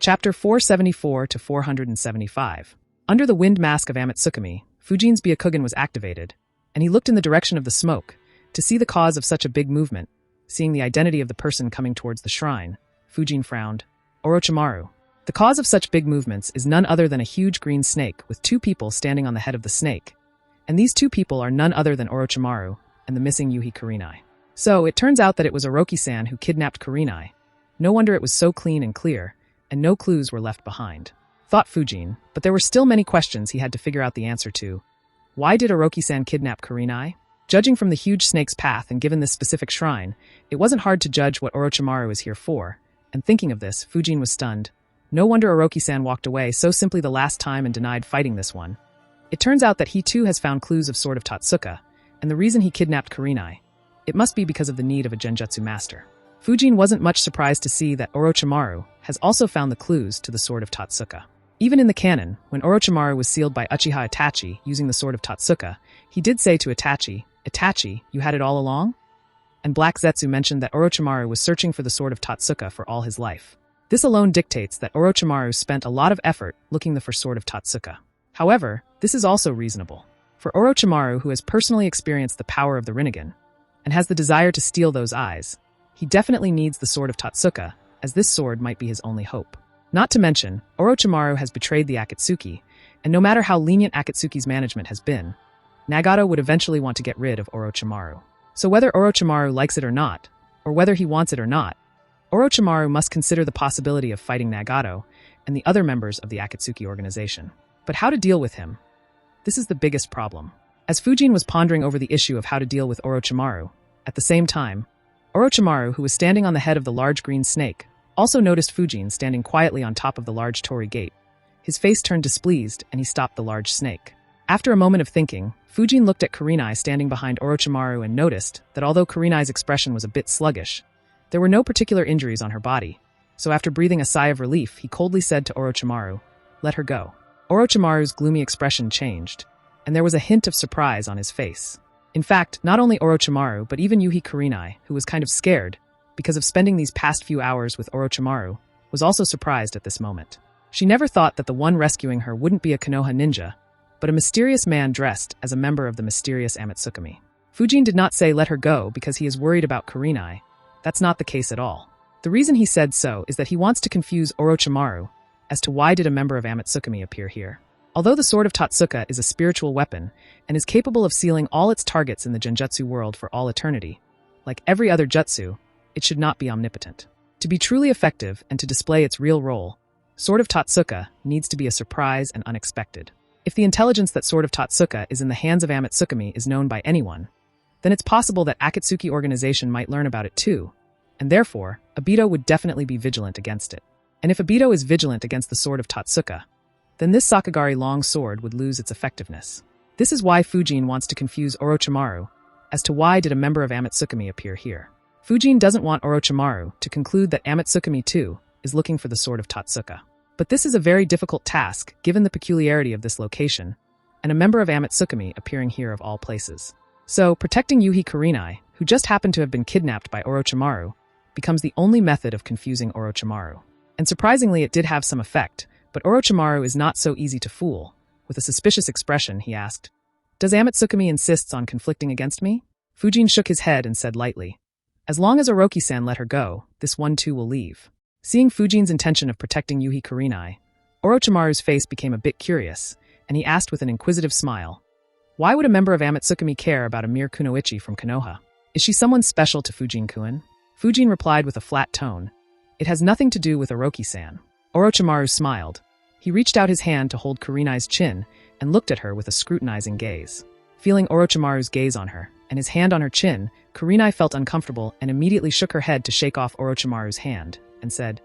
Chapter 474 to 475. Under the wind mask of Amatsukami, Fujin's Byakugan was activated, and he looked in the direction of the smoke to see the cause of such a big movement. Seeing the identity of the person coming towards the shrine, Fujin frowned. Orochimaru. The cause of such big movements is none other than a huge green snake with two people standing on the head of the snake. And these two people are none other than Orochimaru and the missing Yuhi Kurenai. So, it turns out that it was Orochi-san who kidnapped Kurenai. No wonder it was so clean and clear, and no clues were left behind. Thought Fujin, but there were still many questions he had to figure out the answer to. Why did Orochi-san kidnap Kurenai? Judging from the huge snake's path and given this specific shrine, it wasn't hard to judge what Orochimaru is here for, and thinking of this, Fujin was stunned. No wonder Orochi-san walked away so simply the last time and denied fighting this one. It turns out that he too has found clues of Sword of Totsuka, and the reason he kidnapped Kurenai. It must be because of the need of a genjutsu master. Fujin wasn't much surprised to see that Orochimaru has also found the clues to the Sword of Totsuka. Even in the canon, when Orochimaru was sealed by Uchiha Itachi using the Sword of Totsuka, he did say to Itachi, "Itachi, you had it all along?" And Black Zetsu mentioned that Orochimaru was searching for the Sword of Totsuka for all his life. This alone dictates that Orochimaru spent a lot of effort looking for Sword of Totsuka. However, this is also reasonable. For Orochimaru, who has personally experienced the power of the Rinnegan, and has the desire to steal those eyes, he definitely needs the Sword of Totsuka, as this sword might be his only hope. Not to mention, Orochimaru has betrayed the Akatsuki, and no matter how lenient Akatsuki's management has been, Nagato would eventually want to get rid of Orochimaru. So whether Orochimaru likes it or not, or whether he wants it or not, Orochimaru must consider the possibility of fighting Nagato and the other members of the Akatsuki organization. But how to deal with him? This is the biggest problem. As Fujin was pondering over the issue of how to deal with Orochimaru, at the same time, Orochimaru, who was standing on the head of the large green snake, also noticed Fujin standing quietly on top of the large torii gate. His face turned displeased, and he stopped the large snake. After a moment of thinking, Fujin looked at Kurenai standing behind Orochimaru and noticed that although Kurenai's expression was a bit sluggish, there were no particular injuries on her body. So after breathing a sigh of relief, he coldly said to Orochimaru, "Let her go." Orochimaru's gloomy expression changed, and there was a hint of surprise on his face. In fact, not only Orochimaru but even Yuhi Kurenai, who was kind of scared because of spending these past few hours with Orochimaru, was also surprised at this moment. She never thought that the one rescuing her wouldn't be a Konoha ninja, but a mysterious man dressed as a member of the mysterious Amatsukami. Fujin did not say let her go because he is worried about Kurenai. That's not the case at all. The reason he said so is that he wants to confuse Orochimaru as to why did a member of Amatsukami appear here. Although the Sword of Totsuka is a spiritual weapon and is capable of sealing all its targets in the genjutsu world for all eternity, like every other jutsu, it should not be omnipotent. To be truly effective and to display its real role, Sword of Totsuka needs to be a surprise and unexpected. If the intelligence that Sword of Totsuka is in the hands of Amatsukami is known by anyone, then it's possible that Akatsuki organization might learn about it too, and therefore, Obito would definitely be vigilant against it. And if Obito is vigilant against the Sword of Totsuka, then this Sakagari long sword would lose its effectiveness. This is why Fujin wants to confuse Orochimaru as to why did a member of Amatsukami appear here. Fujin doesn't want Orochimaru to conclude that Amatsukami too is looking for the Sword of Totsuka. But this is a very difficult task given the peculiarity of this location, and a member of Amatsukami appearing here of all places. So, protecting Yuhi Kurenai, who just happened to have been kidnapped by Orochimaru, becomes the only method of confusing Orochimaru. And surprisingly it did have some effect, but Orochimaru is not so easy to fool. With a suspicious expression, he asked, "Does Amatsukami insist on conflicting against me?" Fujin shook his head and said lightly, "As long as Orochi-san let her go, this one too will leave." Seeing Fujin's intention of protecting Yuhi Kurenai, Orochimaru's face became a bit curious, and he asked with an inquisitive smile, "Why would a member of Amatsukami care about a mere kunoichi from Konoha? Is she someone special to Fujin-kun?" Fujin replied with a flat tone, "It has nothing to do with Orochi-san." Orochimaru smiled. He reached out his hand to hold Kurenai's chin and looked at her with a scrutinizing gaze. Feeling Orochimaru's gaze on her, and his hand on her chin, Kurenai felt uncomfortable and immediately shook her head to shake off Orochimaru's hand, and said,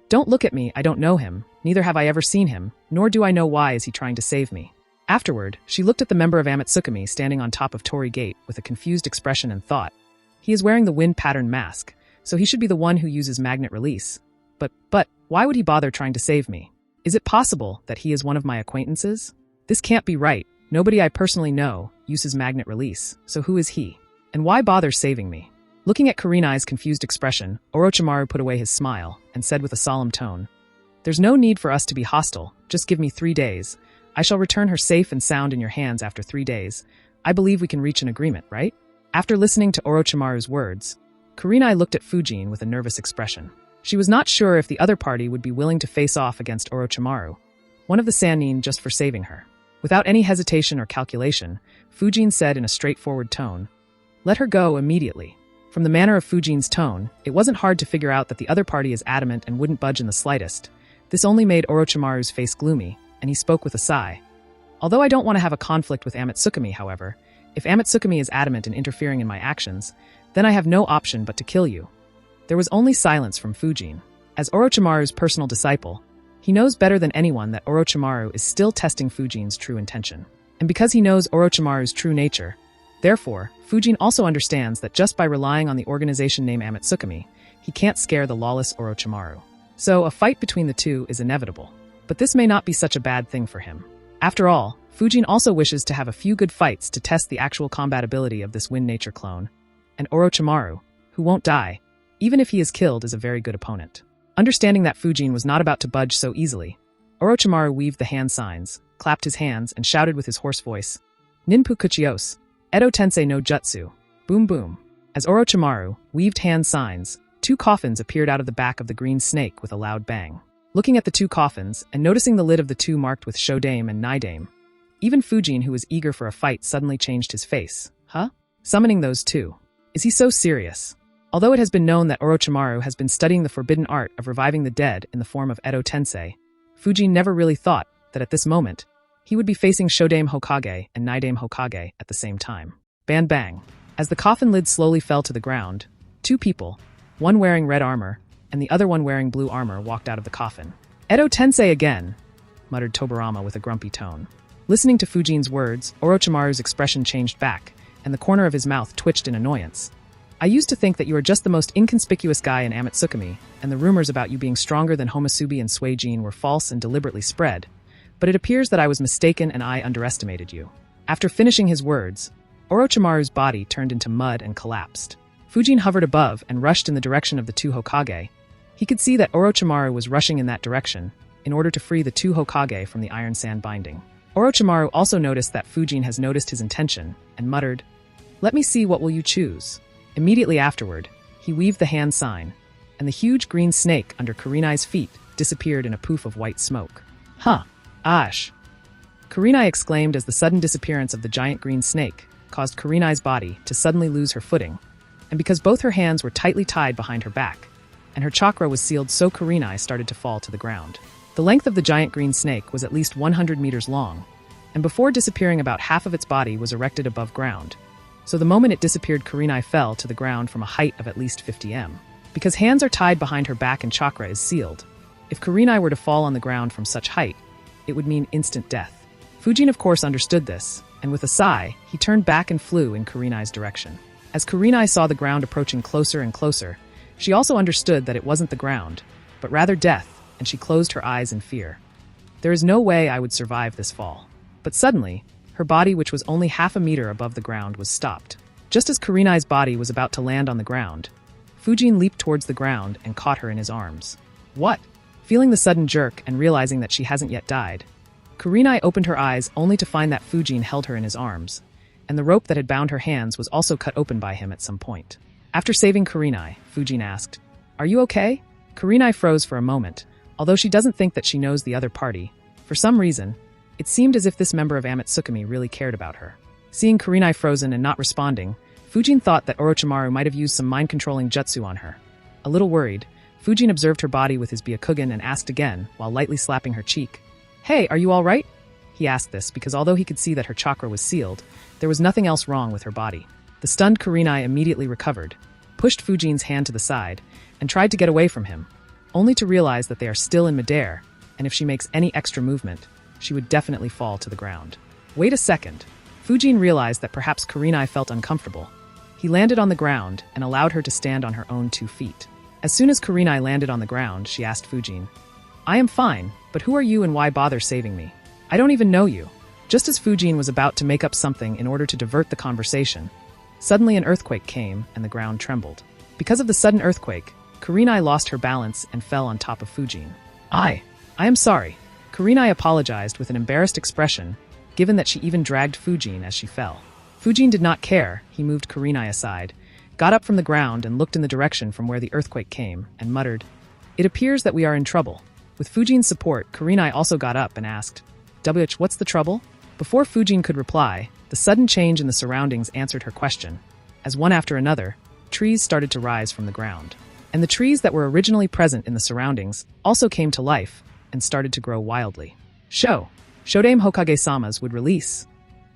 "Don't look at me, I don't know him, neither have I ever seen him, nor do I know why is he trying to save me." Afterward, she looked at the member of Amatsukami standing on top of Torii Gate with a confused expression and thought, "He is wearing the wind pattern mask, so he should be the one who uses magnet release. But, why would he bother trying to save me? Is it possible that he is one of my acquaintances? This can't be right. Nobody I personally know uses magnet release, so who is he? And why bother saving me?" Looking at Kurenai's confused expression, Orochimaru put away his smile and said with a solemn tone, There's no need for us to be hostile. Just give me 3 days. I shall return her safe and sound in your hands after 3 days. I believe we can reach an agreement, right? After listening to Orochimaru's words, Kurenai looked at Fujin with a nervous expression. She was not sure if the other party would be willing to face off against Orochimaru, one of the Sannin, just for saving her. Without any hesitation or calculation, Fujin said in a straightforward tone, "Let her go immediately." From the manner of Fujin's tone, it wasn't hard to figure out that the other party is adamant and wouldn't budge in the slightest. This only made Orochimaru's face gloomy, and he spoke with a sigh. Although I don't want to have a conflict with Amatsukami, however, if Amatsukami is adamant in interfering in my actions, then I have no option but to kill you. There was only silence from Fujin. As Orochimaru's personal disciple, he knows better than anyone that Orochimaru is still testing Fujin's true intention. And because he knows Orochimaru's true nature, therefore, Fujin also understands that just by relying on the organization name Amatsukami, he can't scare the lawless Orochimaru. So a fight between the two is inevitable. But this may not be such a bad thing for him. After all, Fujin also wishes to have a few good fights to test the actual combatability of this Wind Nature clone. And Orochimaru, who won't die, even if he is killed, is a very good opponent. Understanding that Fujin was not about to budge so easily, Orochimaru weaved the hand signs, clapped his hands, and shouted with his hoarse voice, "Ninpu Kuchios, Edo Tensei no Jutsu, boom boom." As Orochimaru weaved hand signs, 2 coffins appeared out of the back of the green snake with a loud bang. Looking at the 2 coffins, and noticing the lid of the 2 marked with Shodame and Nidame, even Fujin, who was eager for a fight, suddenly changed his face. Huh? Summoning those 2. Is he so serious? Although it has been known that Orochimaru has been studying the forbidden art of reviving the dead in the form of Edo Tensei, Fujin never really thought that at this moment, he would be facing Shodame Hokage and Nidame Hokage at the same time. Bang bang. As the coffin lid slowly fell to the ground, 2 people, one wearing red armor and the other one wearing blue armor, walked out of the coffin. "Edo Tensei again," muttered Tobirama with a grumpy tone. Listening to Fujin's words, Orochimaru's expression changed back, and the corner of his mouth twitched in annoyance. "I used to think that you are just the most inconspicuous guy in Amatsukami, and the rumors about you being stronger than Homasubi and Suijin were false and deliberately spread, but it appears that I was mistaken and I underestimated you." After finishing his words, Orochimaru's body turned into mud and collapsed. Fujin hovered above and rushed in the direction of the 2 Hokage. He could see that Orochimaru was rushing in that direction in order to free the 2 Hokage from the iron sand binding. Orochimaru also noticed that Fujin has noticed his intention and muttered, "Let me see, what will you choose?" Immediately afterward, he weaved the hand sign, and the huge green snake under Kurenai's feet disappeared in a poof of white smoke. "Huh! Ash!" Kurenai exclaimed as the sudden disappearance of the giant green snake caused Kurenai's body to suddenly lose her footing, and because both her hands were tightly tied behind her back, and her chakra was sealed, so Kurenai started to fall to the ground. The length of the giant green snake was at least 100 meters long, and before disappearing about half of its body was erected above ground. So the moment it disappeared, Kurenai fell to the ground from a height of at least 50 m. Because hands are tied behind her back and chakra is sealed, if Kurenai were to fall on the ground from such height, it would mean instant death. Fujin of course understood this, and with a sigh, he turned back and flew in Kurenai's direction. As Kurenai saw the ground approaching closer and closer, she also understood that it wasn't the ground, but rather death, and she closed her eyes in fear. There is no way I would survive this fall. But suddenly, her body, which was only half a meter above the ground, was stopped. Just as Kurenai's body was about to land on the ground, Fujin leaped towards the ground and caught her in his arms. "What?" Feeling the sudden jerk and realizing that she hasn't yet died, Kurenai opened her eyes only to find that Fujin held her in his arms, and the rope that had bound her hands was also cut open by him at some point. After saving Kurenai, Fujin asked, "Are you okay?" Kurenai froze for a moment. Although she doesn't think that she knows the other party, for some reason, it seemed as if this member of Amatsukami really cared about her. Seeing Kurenai frozen and not responding, Fujin thought that Orochimaru might have used some mind-controlling jutsu on her. A little worried, Fujin observed her body with his Byakugan and asked again, while lightly slapping her cheek, "Hey, are you all right?" He asked this because although he could see that her chakra was sealed, there was nothing else wrong with her body. The stunned Kurenai immediately recovered, pushed Fujin's hand to the side, and tried to get away from him, only to realize that they are still in midair, and if she makes any extra movement, she would definitely fall to the ground. Wait a second. Fujin realized that perhaps Kurenai felt uncomfortable. He landed on the ground and allowed her to stand on her own 2 feet. As soon as Kurenai landed on the ground, she asked Fujin, "I am fine, but who are you and why bother saving me? I don't even know you." Just as Fujin was about to make up something in order to divert the conversation, suddenly an earthquake came and the ground trembled. Because of the sudden earthquake, Kurenai lost her balance and fell on top of Fujin. "Aye!" I am sorry. Kurenai apologized with an embarrassed expression, given that she even dragged Fujin as she fell. Fujin did not care. He moved Kurenai aside, got up from the ground and looked in the direction from where the earthquake came, and muttered, "It appears that we are in trouble." With Fujin's support, Kurenai also got up and asked, "WH, what's the trouble?" Before Fujin could reply, the sudden change in the surroundings answered her question, as one after another, trees started to rise from the ground. And the trees that were originally present in the surroundings also came to life and started to grow wildly. Shodame Hokage-sama's would release,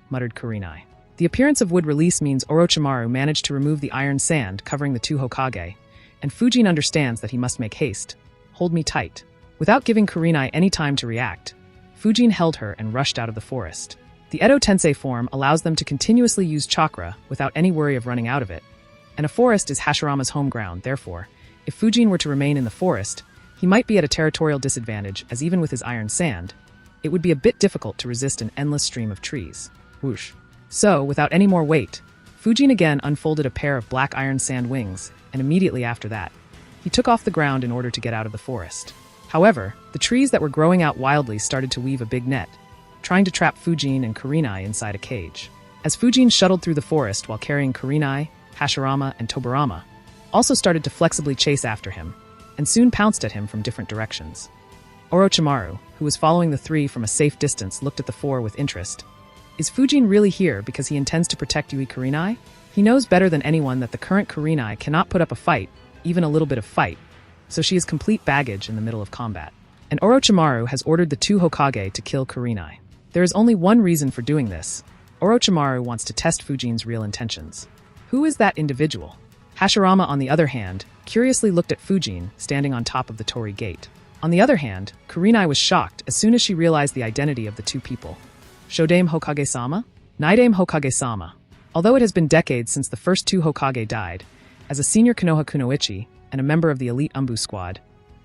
muttered Kurenai. The appearance of wood release means Orochimaru managed to remove the iron sand covering the two Hokage, and Fujin understands that he must make haste. Hold me tight. Without giving Kurenai any time to react, Fujin held her and rushed out of the forest. The Edo Tensei form allows them to continuously use chakra without any worry of running out of it, and a forest is Hashirama's home ground. Therefore, if Fujin were to remain in the forest, he might be at a territorial disadvantage, as even with his iron sand, it would be a bit difficult to resist an endless stream of trees. Whoosh. So, without any more wait, Fujin again unfolded a pair of black iron sand wings, and immediately after that, he took off the ground in order to get out of the forest. However, the trees that were growing out wildly started to weave a big net, trying to trap Fujin and Kurenai inside a cage. As Fujin shuttled through the forest while carrying Kurenai, Hashirama, and Tobirama, also started to flexibly chase after him, and soon pounced at him from different directions. Orochimaru, who was following the three from a safe distance, looked at the four with interest. Is Fujin really here because he intends to protect Yui Kurenai? He knows better than anyone that the current Kurenai cannot put up a fight, even a little bit of fight, so she is complete baggage in the middle of combat. And Orochimaru has ordered the two Hokage to kill Kurenai. There is only one reason for doing this. Orochimaru wants to test Fujin's real intentions. Who is that individual? Hashirama, on the other hand, curiously looked at Fujin, standing on top of the torii gate. On the other hand, Kurenai was shocked as soon as she realized the identity of the two people. Shodame Hokage-sama? Naidame Hokage-sama. Although it has been decades since the first two Hokage died, as a senior Konoha Kunoichi and a member of the elite Umbu squad,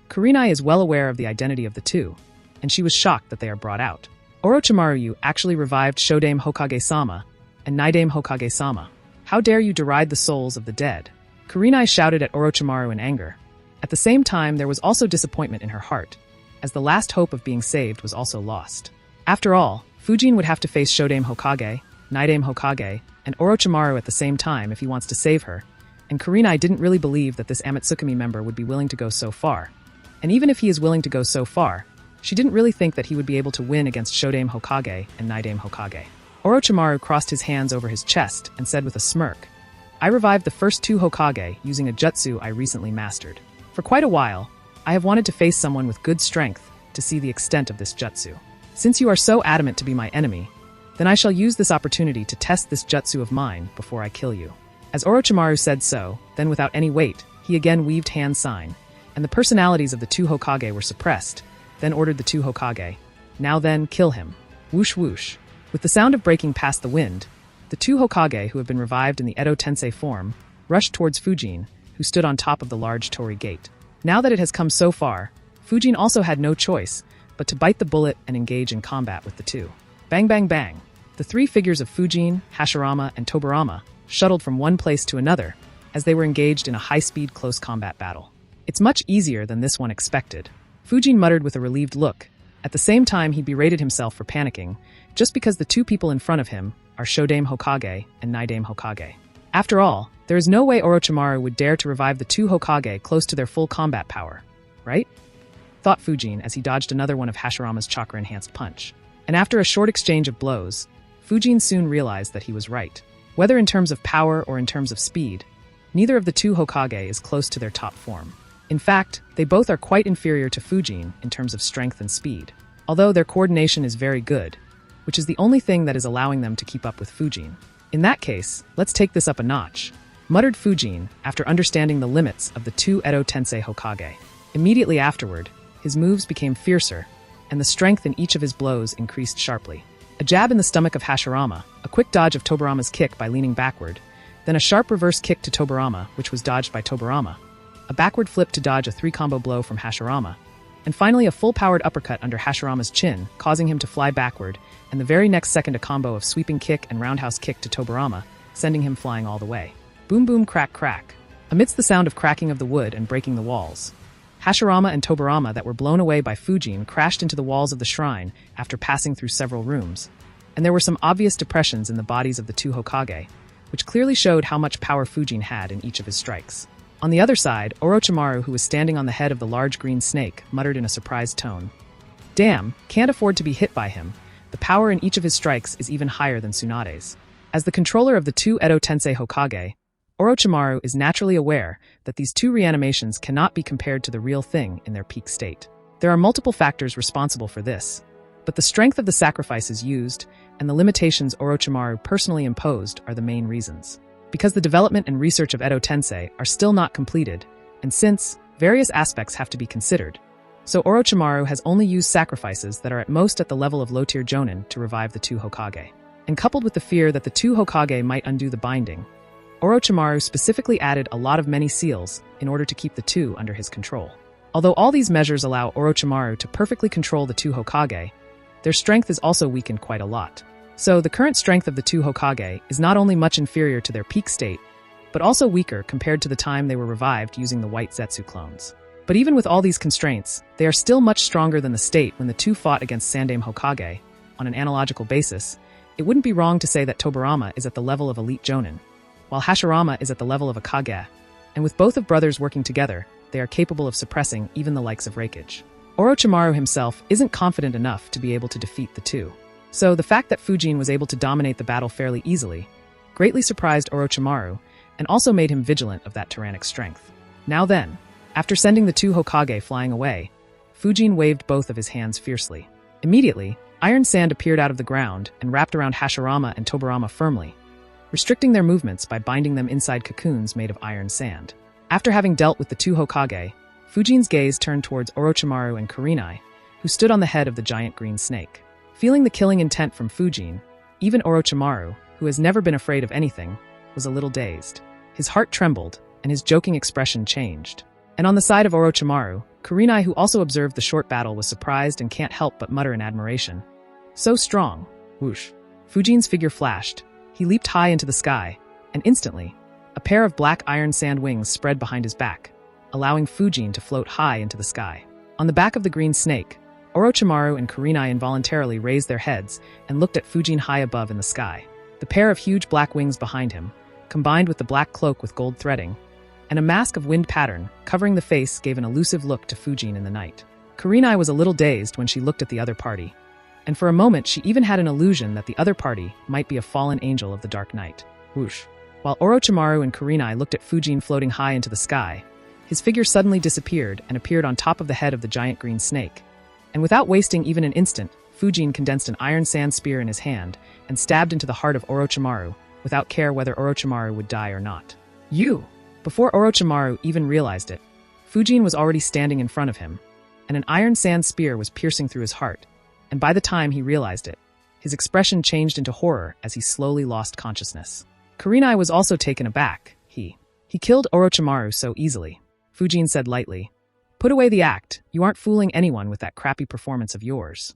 Kurenai is well aware of the identity of the two, and she was shocked that they are brought out. Orochimaru actually revived Shodame Hokage-sama and Naidame Hokage-sama. How dare you deride the souls of the dead? Kurenai shouted at Orochimaru in anger. At the same time, there was also disappointment in her heart, as the last hope of being saved was also lost. After all, Fujin would have to face Shodame Hokage, Naidame Hokage, and Orochimaru at the same time if he wants to save her, and Kurenai didn't really believe that this Amatsukami member would be willing to go so far. And even if he is willing to go so far, she didn't really think that he would be able to win against Shodame Hokage and Naidame Hokage. Orochimaru crossed his hands over his chest and said with a smirk, "I revived the first two Hokage using a jutsu I recently mastered. For quite a while, I have wanted to face someone with good strength to see the extent of this jutsu. Since you are so adamant to be my enemy, then I shall use this opportunity to test this jutsu of mine before I kill you." As Orochimaru said so, then without any wait, he again weaved hand sign, and the personalities of the two Hokage were suppressed, then ordered the two Hokage, "Now then, kill him." Whoosh whoosh. With the sound of breaking past the wind, the two Hokage who have been revived in the Edo Tensei form rushed towards Fujin, who stood on top of the large torii gate. Now that it has come so far, Fujin also had no choice but to bite the bullet and engage in combat with the two. Bang bang bang. The three figures of Fujin, Hashirama, and Tobirama shuttled from one place to another as they were engaged in a high-speed close combat battle. It's much easier than this one expected. Fujin muttered with a relieved look. At the same time, he berated himself for panicking, just because the two people in front of him are Shodame Hokage and Naidame Hokage. After all, there is no way Orochimaru would dare to revive the two Hokage close to their full combat power, right? Thought Fujin as he dodged another one of Hashirama's chakra-enhanced punch. And after a short exchange of blows, Fujin soon realized that he was right. Whether in terms of power or in terms of speed, neither of the two Hokage is close to their top form. In fact, they both are quite inferior to Fujin in terms of strength and speed, although their coordination is very good, which is the only thing that is allowing them to keep up with Fujin. In that case, let's take this up a notch, muttered Fujin after understanding the limits of the two Edo Tensei Hokage. Immediately afterward, his moves became fiercer, and the strength in each of his blows increased sharply. A jab in the stomach of Hashirama, a quick dodge of Tobirama's kick by leaning backward, then a sharp reverse kick to Tobirama, which was dodged by Tobirama, a backward flip to dodge a three-combo blow from Hashirama, and finally a full-powered uppercut under Hashirama's chin, causing him to fly backward, and the very next second a combo of sweeping kick and roundhouse kick to Tobirama, sending him flying all the way. Boom boom crack crack. Amidst the sound of cracking of the wood and breaking the walls, Hashirama and Tobirama that were blown away by Fujin crashed into the walls of the shrine after passing through several rooms, and there were some obvious depressions in the bodies of the two Hokage, which clearly showed how much power Fujin had in each of his strikes. On the other side, Orochimaru, who was standing on the head of the large green snake, muttered in a surprised tone, "Damn, can't afford to be hit by him. The power in each of his strikes is even higher than Tsunade's." As the controller of the two Edo Tensei Hokage, Orochimaru is naturally aware that these two reanimations cannot be compared to the real thing in their peak state. There are multiple factors responsible for this, but the strength of the sacrifices used and the limitations Orochimaru personally imposed are the main reasons. Because the development and research of Edo Tensei are still not completed, and since various aspects have to be considered, so Orochimaru has only used sacrifices that are at most at the level of low-tier Jonin to revive the two Hokage. And coupled with the fear that the two Hokage might undo the binding, Orochimaru specifically added a lot of many seals in order to keep the two under his control. Although all these measures allow Orochimaru to perfectly control the two Hokage, their strength is also weakened quite a lot. So the current strength of the two Hokage is not only much inferior to their peak state, but also weaker compared to the time they were revived using the white Zetsu clones. But even with all these constraints, they are still much stronger than the state when the two fought against Sandaime Hokage. On an analogical basis, it wouldn't be wrong to say that Tobirama is at the level of elite Jonin, while Hashirama is at the level of a Kage, and with both of brothers working together, they are capable of suppressing even the likes of Reikage. Orochimaru himself isn't confident enough to be able to defeat the two. So the fact that Fujin was able to dominate the battle fairly easily greatly surprised Orochimaru and also made him vigilant of that tyrannic strength. Now then, after sending the two Hokage flying away, Fujin waved both of his hands fiercely. Immediately, iron sand appeared out of the ground and wrapped around Hashirama and Tobirama firmly, restricting their movements by binding them inside cocoons made of iron sand. After having dealt with the two Hokage, Fujin's gaze turned towards Orochimaru and Kurenai, who stood on the head of the giant green snake. Feeling the killing intent from Fujin, even Orochimaru, who has never been afraid of anything, was a little dazed. His heart trembled, and his joking expression changed. And on the side of Orochimaru, Kurenai, who also observed the short battle, was surprised and can't help but mutter in admiration. So strong. Whoosh. Fujin's figure flashed. He leaped high into the sky, and instantly, a pair of black iron sand wings spread behind his back, allowing Fujin to float high into the sky. On the back of the green snake, Orochimaru and Kurenai involuntarily raised their heads and looked at Fujin high above in the sky. The pair of huge black wings behind him, combined with the black cloak with gold threading, and a mask of wind pattern covering the face gave an elusive look to Fujin in the night. Kurenai was a little dazed when she looked at the other party, and for a moment she even had an illusion that the other party might be a fallen angel of the dark night. Whoosh. While Orochimaru and Kurenai looked at Fujin floating high into the sky, his figure suddenly disappeared and appeared on top of the head of the giant green snake. And without wasting even an instant, Fujin condensed an iron sand spear in his hand and stabbed into the heart of Orochimaru, without care whether Orochimaru would die or not. You! Before Orochimaru even realized it, Fujin was already standing in front of him, and an iron sand spear was piercing through his heart, and by the time he realized it, his expression changed into horror as he slowly lost consciousness. Kurenai was also taken aback. He killed Orochimaru so easily. Fujin said lightly, "Put away the act. You aren't fooling anyone with that crappy performance of yours."